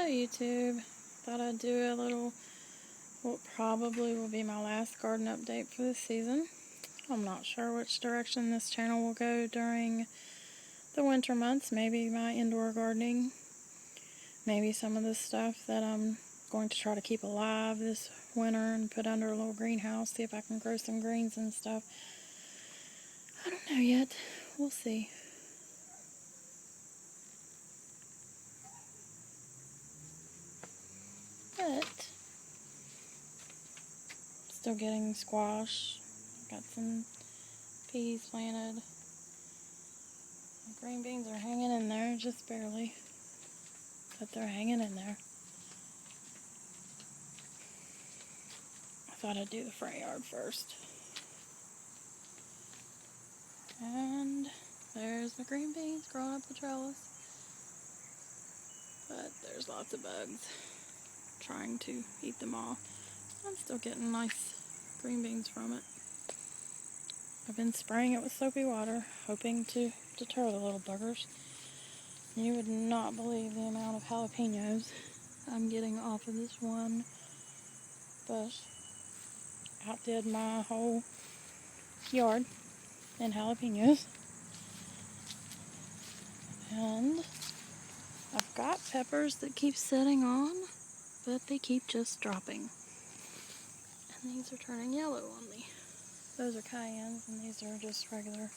Hello YouTube. Thought I'd do a little, what probably will be my last garden update for this season. I'm not sure which direction this channel will go during the winter months. Maybe my indoor gardening. Maybe some of the stuff that I'm going to try to keep alive this winter and put under a little greenhouse. See if I can grow some greens and stuff. I don't know yet. We'll see. But still getting squash. Got some peas planted. The green beans are hanging in there, just barely. But they're hanging in there. I thought I'd do the front yard first. And there's the green beans growing up the trellis. But there's lots of bugs trying to eat them all. I'm still getting nice green beans from it. I've been spraying it with soapy water, hoping to deter the little buggers. You would not believe the amount of jalapenos I'm getting off of this one bush. Outdid my whole yard in jalapenos. And I've got peppers that keep setting on, but they keep just dropping. And these are turning yellow on me. Those are cayennes, and these are just regular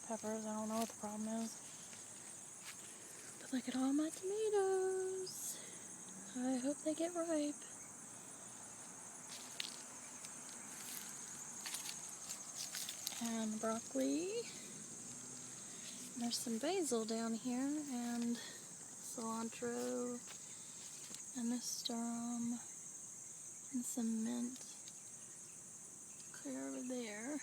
peppers. I don't know what the problem is. But look at all my tomatoes. I hope they get ripe. And broccoli. There's some basil down here, and cilantro, and nasturtium, and some mint. Clear over there.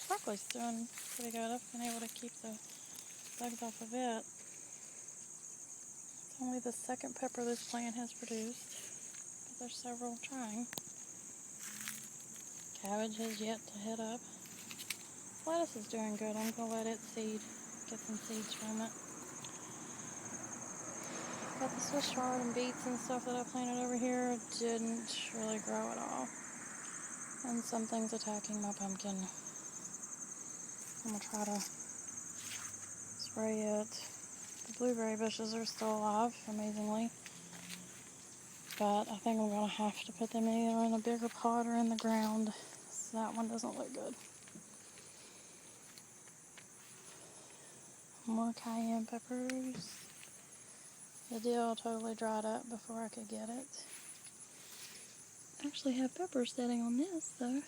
Broccoli's doing pretty good. I've been able to keep the bugs off of it. It's only the second pepper this plant has produced, but there's several trying. Cabbage has yet to head up. Lettuce is doing good. I'm going to let it seed, get some seeds from it. Got the Swiss chard and beets and stuff that I planted over here. Didn't really grow at all. And something's attacking my pumpkin. I'm going to try to spray it. The blueberry bushes are still alive, amazingly. But I think I'm going to have to put them either in a bigger pot or in the ground. So that one doesn't look good. More cayenne peppers. The dill totally dried up before I could get it. I actually have peppers setting on this though.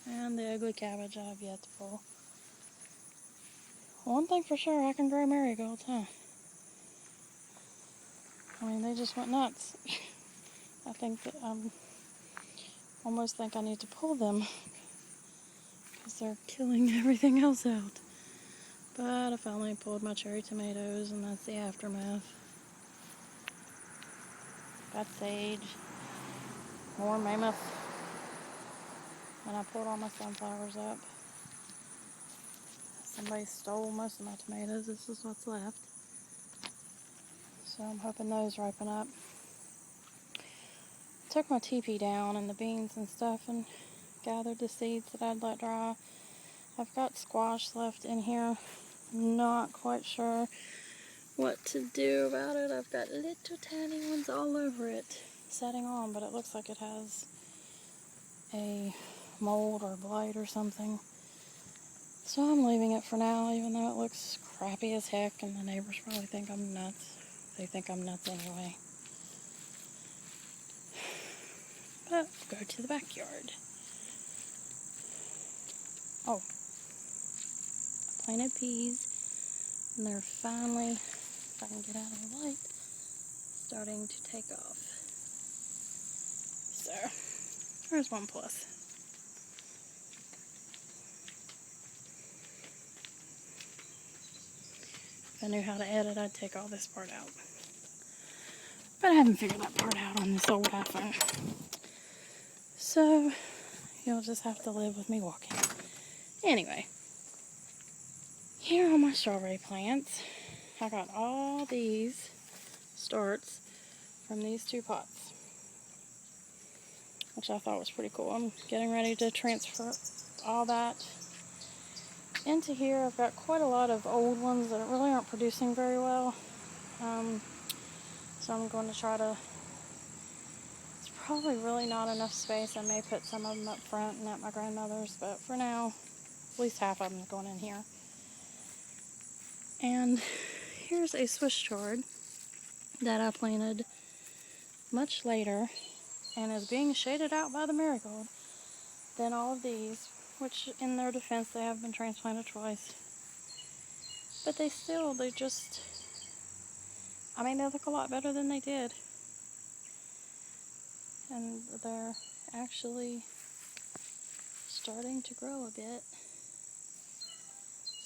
And the ugly cabbage I've yet to pull. One thing for sure, I can grow marigolds, huh? I mean, they just went nuts. I think that almost think I need to pull them because they're killing everything else out. But I finally pulled my cherry tomatoes, and that's the aftermath. Got sage, more mammoth, and I pulled all my sunflowers up. Somebody stole most of my tomatoes. This is what's left. So I'm hoping those ripen up. Took my teepee down and the beans and stuff and gathered the seeds that I'd let dry. I've got squash left in here. Not quite sure what to do about it. I've got little tiny ones all over it setting on, but it looks like it has a mold or blight or something. So I'm leaving it for now, even though it looks crappy as heck, and the neighbors probably think I'm nuts. They think I'm nuts anyway. But go to the backyard. Oh, I planted peas, and they're finally, if I can get out of the light, starting to take off. So, there's one plus. If I knew how to edit, I'd take all this part out. But I haven't figured that part out on this old iPhone. So, you'll just have to live with me walking. Anyway, here are my strawberry plants. I got all these starts from these 2 pots, which I thought was pretty cool. I'm getting ready to transfer all that into here. I've got quite a lot of old ones that really aren't producing very well. So I'm going to try to, it's probably really not enough space. I may put some of them up front and at my grandmother's, but for now, at least half of them is going in here. And here's a Swiss chard that I planted much later and is being shaded out by the marigold than all of these, which in their defense, they have been transplanted twice. But they just, I mean, they look a lot better than they did. And they're actually starting to grow a bit.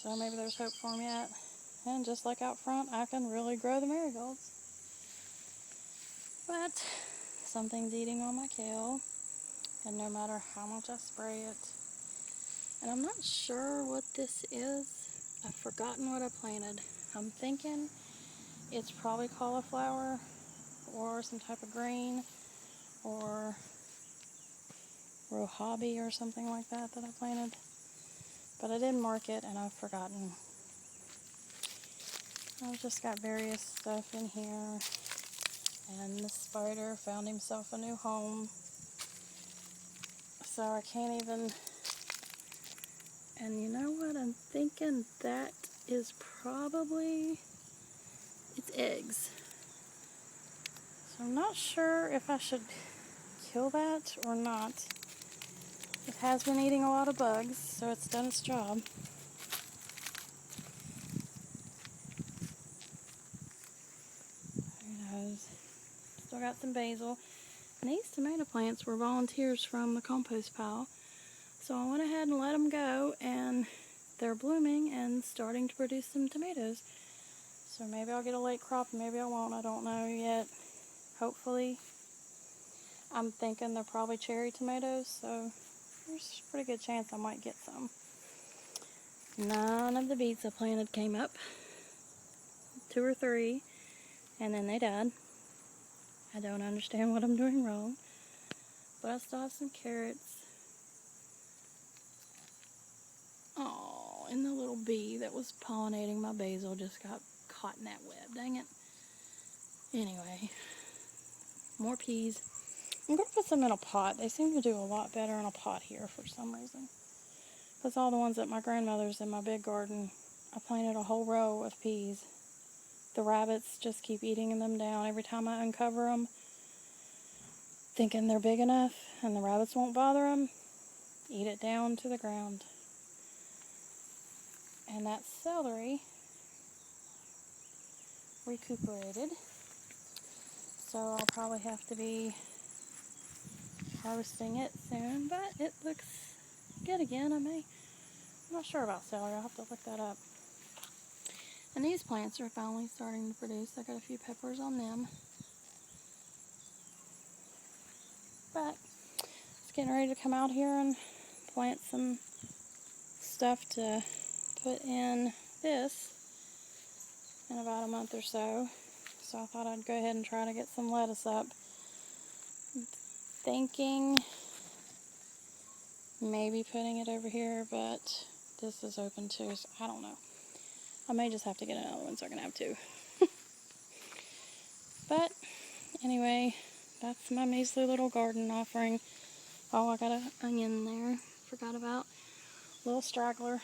So maybe there's hope for them yet. And just like out front, I can really grow the marigolds. But something's eating on my kale, and no matter how much I spray it, and I'm not sure what this is. I've forgotten what I planted. I'm thinking it's probably cauliflower or some type of green or rohabi or something like that I planted. But I didn't mark it and I've forgotten. I've just got various stuff in here. And this spider found himself a new home. So I can't even, and you know what, I'm thinking that is probably its eggs. So I'm not sure if I should kill that or not. It has been eating a lot of bugs, so it's done its job. Who knows? Still got some basil. And these tomato plants were volunteers from the compost pile. So I went ahead and let them go, and they're blooming and starting to produce some tomatoes. So maybe I'll get a late crop, maybe I won't, I don't know yet. Hopefully. I'm thinking they're probably cherry tomatoes, so there's a pretty good chance I might get some. None of the beets I planted came up. 2 or 3, and then they died. I don't understand what I'm doing wrong. But I still have some carrots. Oh, and the little bee that was pollinating my basil just got caught in that web. Dang it. Anyway, more peas. I'm going to put some in a pot. They seem to do a lot better in a pot here for some reason. Because all the ones at my grandmother's in my big garden, I planted a whole row of peas. The rabbits just keep eating them down every time I uncover them, thinking they're big enough and the rabbits won't bother them. Eat it down to the ground. And that celery recuperated. So I'll probably have to be harvesting it soon, but it looks good again. I'm not sure about celery. I'll have to look that up. And these plants are finally starting to produce. I got a few peppers on them. But it's getting ready to come out here and plant some stuff to put in this in about a month or so. So I thought I'd go ahead and try to get some lettuce up. I'm thinking maybe putting it over here, but this is open too, so I don't know. I may just have to get another one so I can have 2. But anyway, that's my measly little garden offering. Oh, I got an onion there. Forgot about. Little straggler.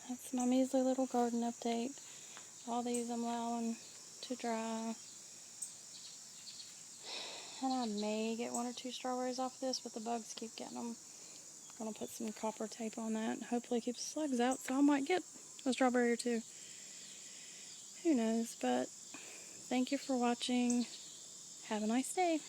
That's my measly little garden update. All these I'm allowing to dry. And I may get 1 or 2 strawberries off this, but the bugs keep getting them. I'm going to put some copper tape on that and hopefully keep the slugs out, so I might get a strawberry or 2. Who knows, but thank you for watching. Have a nice day.